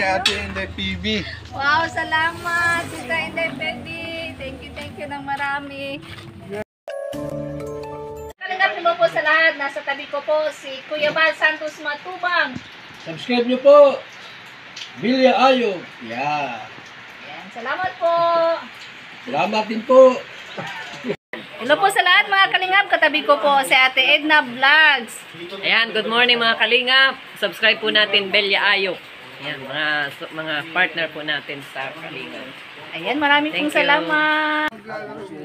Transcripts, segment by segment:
Ate Inday PB. Wow, salamat, Tita Inday PB. Thank you ng marami. Kalingap mo po sa lahat. Nasa tabi ko po si Kuya Bal Santos Matubang. Subscribe nyo po. Bilya Ayog. Yeah. Yan, salamat po. Salamat din po. Hello po sa lahat mga kalingap. Katabi ko po si Ate Edna Vlogs. Ayan, good morning mga kalingap. Subscribe po natin Belya Ayok. Ayan, mga partner po natin sa kalingap. Ayan, maraming pong salamat.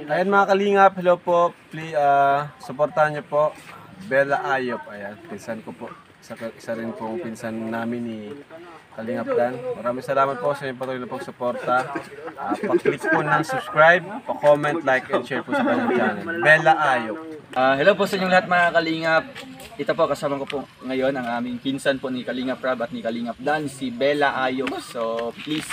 Ayan mga kalingap, hello po. Please, supportahan niyo po Bella Ayop. Ayan, pinsan ko po. Isa rin pong pinsan namin ni Kalingap Dan. Maraming salamat po sa inyong patuloy na pagsuporta. Pa-click po ng subscribe, pa-comment, like, and share po sa kanyang channel. Bella Ayop. Hello po sa inyong lahat mga Kalingap. Ito po kasama ko po ngayon ang aming pinsan po ni Kalingap Rab at ni Kalingap Dan, si Bella Ayop. So please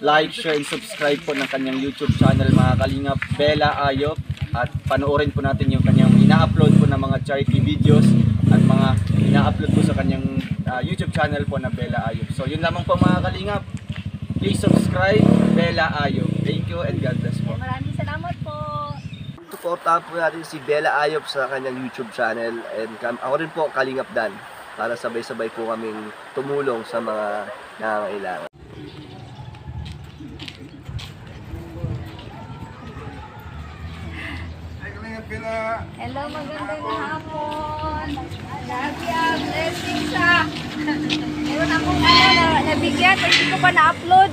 like, share, and subscribe po ng kanyang YouTube channel mga Kalingap, Bella Ayop. At panoorin po natin yung kanyang ina-upload po ng mga charity videos at mga ina-upload po sa kanyang YouTube channel po na Bella Ayop. So yun lamang po mga Kalingap. Please subscribe, Bella Ayop. Thank you and God bless po. Maraming salamat po. Supportahan po natin si Bella Ayop sa kanyang YouTube channel, and ako rin po Kalingap Dan, para sabay-sabay po kaming tumulong sa mga nangangailangan. Hello, magandang hapon. Lagya, blessings ha. Meron akong nabigyan, pero hindi ko pa na-upload.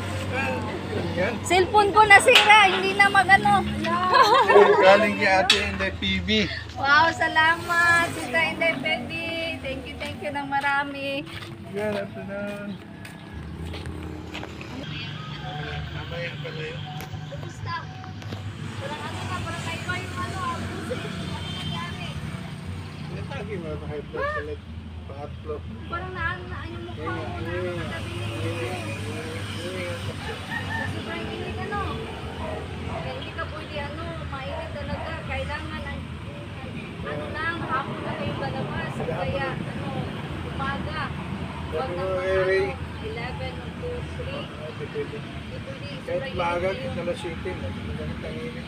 Cellphone ko nasira, hindi na magano. Galing kay Ate Inday PB. Wow, salamat, Tita Inday PB. Thank you ng marami. Yan, ito na. Kumusta? Parang ano ka, parang kaiba yung ano, ano nangyari? Natagi mo ito, high blood ulit. Pangatlo. Parang naan yung mukha mo na nakadabihin. Sobrang init ano. Kaya hindi ka pwede mainit talaga. Kailangan lang, hapon na kayo lalabas. Kaya umaga. Huwag na mga 11 or 2, 3. Hindi pwede. Kahit maaga, kita na shooting. Ganit ang init.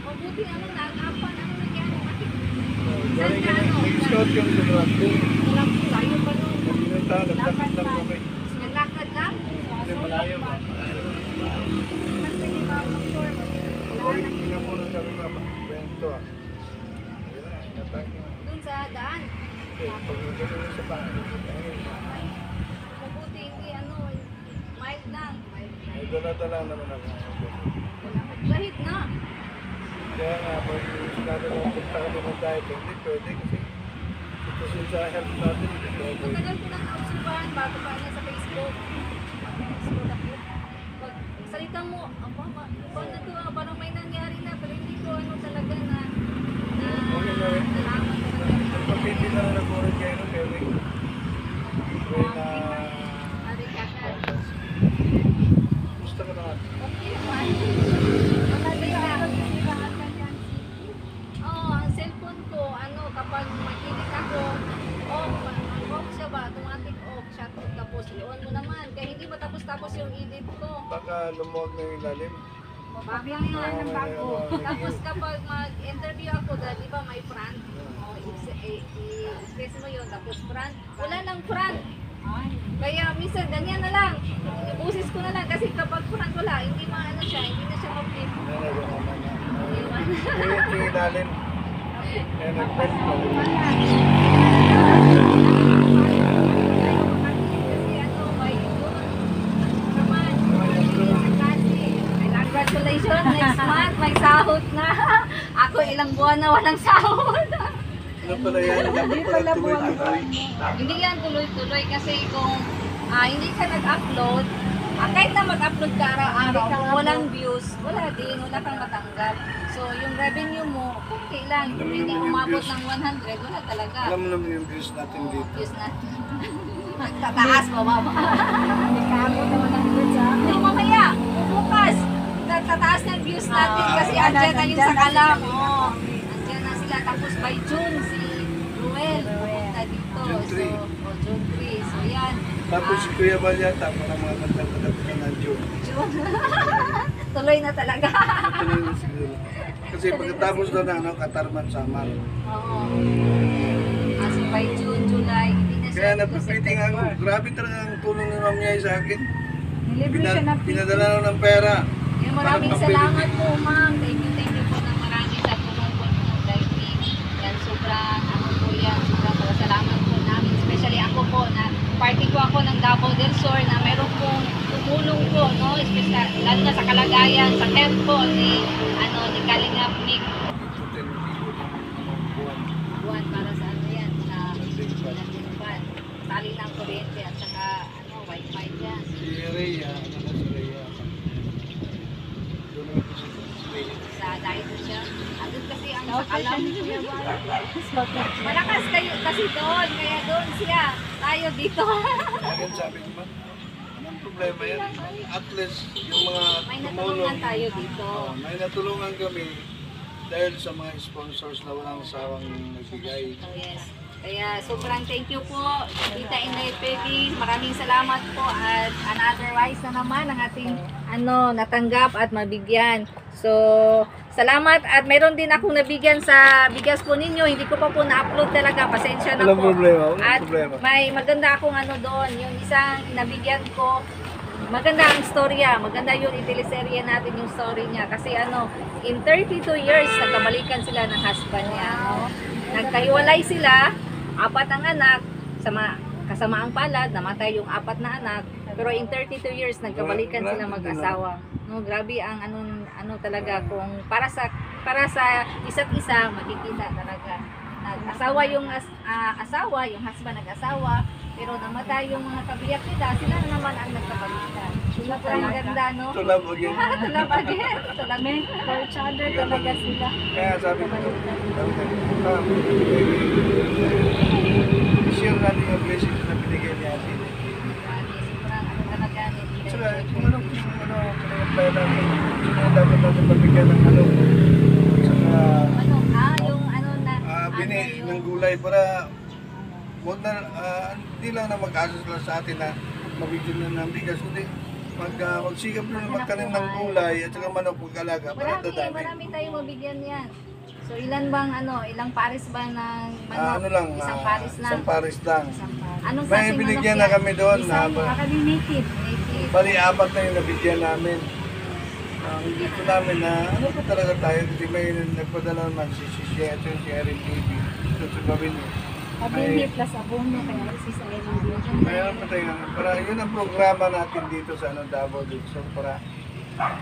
Mabuti nagapan, nangyari? Galing ka na, nag-scout kami sa Brazil. Walang tayo pa nun. Pinunta, nagtakot lang kami. Naglakad lang? Hindi malayo ba? Hindi na muna kami mapag-bento ah. Ayun, natake mo. Doon sa daan. Pag nagano sa bahay. Mabuti hindi mild lang. Ay, dala-dala naman ako. Lahit na. Kaya nga, pag sinabi mo punta kami ng diet, hindi pwede kasi sitwasyon sa health natin. Matagal ko nang naobserbahan bago pa niya sa Facebook. Pag salita mo, paano na to? Parang may nangyari na, pero hindi ko talaga na nalaman talaga. Pag hindi na nag-urit kayo ng Kerry, gusto ko naman. Ang cellphone ko, kapag mag-edit ako, off siya ba? Automatic off, shut off, tapos i-on mo naman. Kaya hindi matapos-tapos yung edit ko. Baka lumuwag na yung lalim. Mababang nga ng bago. Tapos kapag mag-interview ako, di ba may front? I-express mo yun, tapos front. Wala nang front. Kaya minsan ganyan na lang. Ibusis ko na lang kasi kapag front wala, hindi siya, hindi na siya ma-flip. Yung ilalim. Kaya nag-press ko. Congratulations, next month may sahod na. Ako ilang buwan na walang sahod. Ano pala yan? Dapat pala tuloy-tuloy. Hindi yan tuloy-tuloy kasi kung hindi ka nag-upload, kahit na mag-upload ka araw-araw, kung walang views, wala din, wala kang matanggap. So yung revenue mo, okay lang. Kung hindi umabot ng 100, wala talaga. Alam mo naman yung views natin dito. Views natin. Tataas, bababa. Hindi ka ako naman ang views ha. Hindi, mamaya, bukas. Tataas na views natin kasi andyan na yung sa kalam. Andyan na sila. Tapos by June, si Ruel pupunta dito. June 3. So, June 3. So yan. Tapos si Kuya Bal yata, parang mga kanta-kanta na June. June. Tuloy na talaga. Tuloy na siguro. Kasi pagkatapos doon na, ano, Katarman Samar. Oo. Kasi by June, July, hindi na siya. Kaya napipiting ako. Grabe talaga ang tulong ni Ma'am Yay sa akin. Nilibre siya na Pinadala ko ng pera. Kaya maraming Parang salamat po, ma'am. Thank you po ng marami sa tulong po ng diving. Yan, sobrang, po yan, sobrang salamat po namin. Especially ako po, na party ko ako ng Davao del Sur na meron pong tumulong po, no? Especially, lalo na sa kalagayan, sa health po ni Kalingap Nick. Buwan para sa ano yan, sa Landingpan. Tali ng kuryente at saka wifi dyan. Si Rhea, ano na si Rhea. Doon naman po si Rhea. Sa dahil po siya. Andun kasi ang alam niya malakas kayo kasi doon, kaya doon siya. Tayo dito. Kaya sabi ko ba, anong problema yan? At least yung mga May tumulong. natulungan tayo dito. May natulungan kami dahil sa mga sponsors na walang sawang nagbigay. Oh, yes. Kaya sobrang thank you po, Tita Inday Peggy. Maraming salamat po at unotherwise na naman ang ating natanggap at mabigyan. So, salamat at meron din akong nabigyan sa bigas po ninyo. Hindi ko pa po na-upload talaga. Pasensya na Walang po. problema, walang At problema. may maganda akong doon. Yung isang nabigyan ko, maganda ang storya. Maganda yung itiliserye natin yung story niya. Kasi in 32 years, nagkabalikan sila ng husband niya. Nagkahiwalay sila, 4 ang anak, kasamaang palad, namatay yung 4 na anak. Pero in 32 years, nagkabalikan sila mag-asawa. Grabe ang talaga kung para sa isa't isa, makikita talaga. Nag-asawa yung asawa, yung husband nag-asawa, pero namatay yung mga kabiyak nila, sila na naman ang nagkabalikan. Sobrang ganda, no? To love again. Tulad again. Tulad for each other talaga sila. Kaya sabi ko, share natin yung blessings na binigay niya atin. Sobrang talaga nila. Saka, kung ano, kaya natin, dapat natin pabigyan ng saka, Yung bini ng gulay para huwag na, hindi lang na mag-asos lang sa atin na mabigyan na ng bigas, kundi magsikap na magkanin ng gulay at saka manok pag-alaga para dadami. Marami tayong mabigyan yan. So ilan bang ilang pares ba ng manok? Isang pares na. Isang pares lang. Anong May klaseng binigyan manok na kami doon na native. bali 4 na yung nabigyan namin. Ang dito namin na ano pa talaga tayo kasi may nagpadala naman si Sheto, si Erin TV. Ito sa gawin niyo. Abini plus abono kaya si sa Mayroon pa tayo. Para yun ang programa natin dito sa Davao dito. So para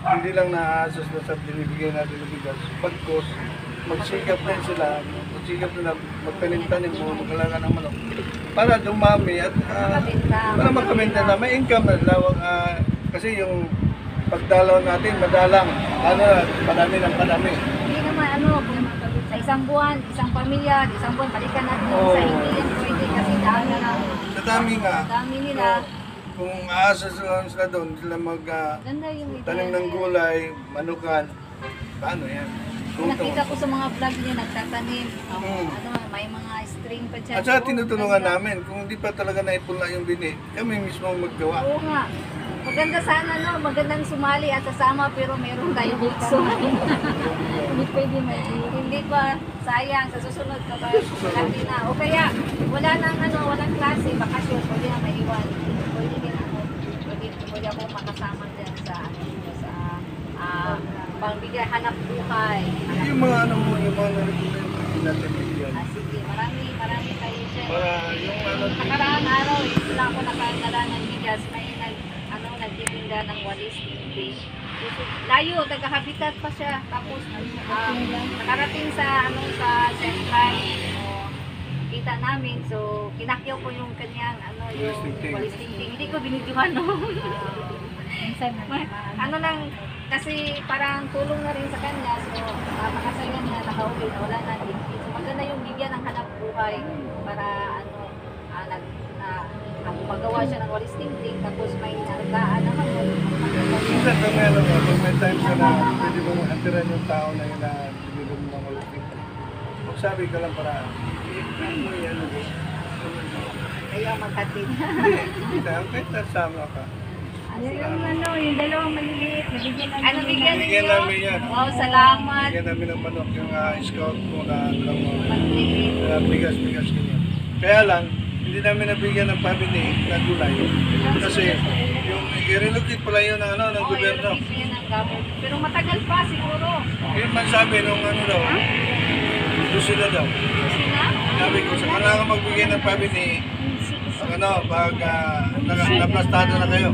hindi lang naaasos na sa binibigyan natin ng bigas. Pagkos, magsikap din sila. Magsikap nila, magtanim-tanim mo, mag-alaga ng manok. Para dumami at para makabenta na. May income na lawag. Kasi yung pagdalaw natin, madalang. Padami ng padami. Hindi naman sa isang buwan, isang pamilya, isang buwan, balikan natin sa hindi yan pwede kasi dami na. Sa dami nga. Dami nila. Kung aasas lang sila doon, sila Ganda yung tanim ng gulay, manukan. Paano yan? Nakita ko sa mga vlog niya nagtatanim. May mga string pa dyan. At saka tinutulungan namin, kung hindi pa talaga naipula yung bini, kami mismo maggawa. Oo nga. Maganda sana magandang sumali at sasama pero meron tayong bukso. Hindi pwede hindi pa sayang sa susunod ka ba? Lagi na. O kaya wala nang walang klase, bakasyon, pwede na maiwan. Pwede din pwede ako makasama dyan sa pangbigay hanap buhay. Yung mga yung mga narinig natin bigyan. Sige, marami kayo dyan. Para yung Nakaraang araw, wala ako nakadala ng bigas. May nagtitinda ng walis hindi. Layo, taga-habitat pa siya. Tapos, nakarating sa Central. Kita namin. So, kinakyaw ko yung kanyang yung walis tingting. Hindi ko binidyohan, lang, kasi parang tulong na rin sa kanya. So, napakasaya niya, nakauwi na wala na. So, maganda yung bigyan ng hanap buhay para magawa siya ng walis tingting, tapos may naragaan naman. minsan kami pag may time ka na pwede mo antiran yung tao na yun na binigyan mo ng walis tingting. Magsabi ka lang para Kayo ang maghatid. Hindi na, kahit nasama ka. Yung dalawang maliliit, nabigyan namin. Ano bigyan Bigyan ninyo? namin yan. Wow, salamat. Bigyan namin ng manok yung scout mo na Maliliit. bigas ganyan. Kaya lang, hindi namin nabigyan ng pamili na gulay. Kasi yung i-relocate pala yun ng, ng gobyerno. Yan ang gamot. Pero matagal pa siguro. Yun man sabi nung daw, sila daw. Sina? Sabi ko, sa kailangan magbigay ng pamili, pag naplastado na kayo.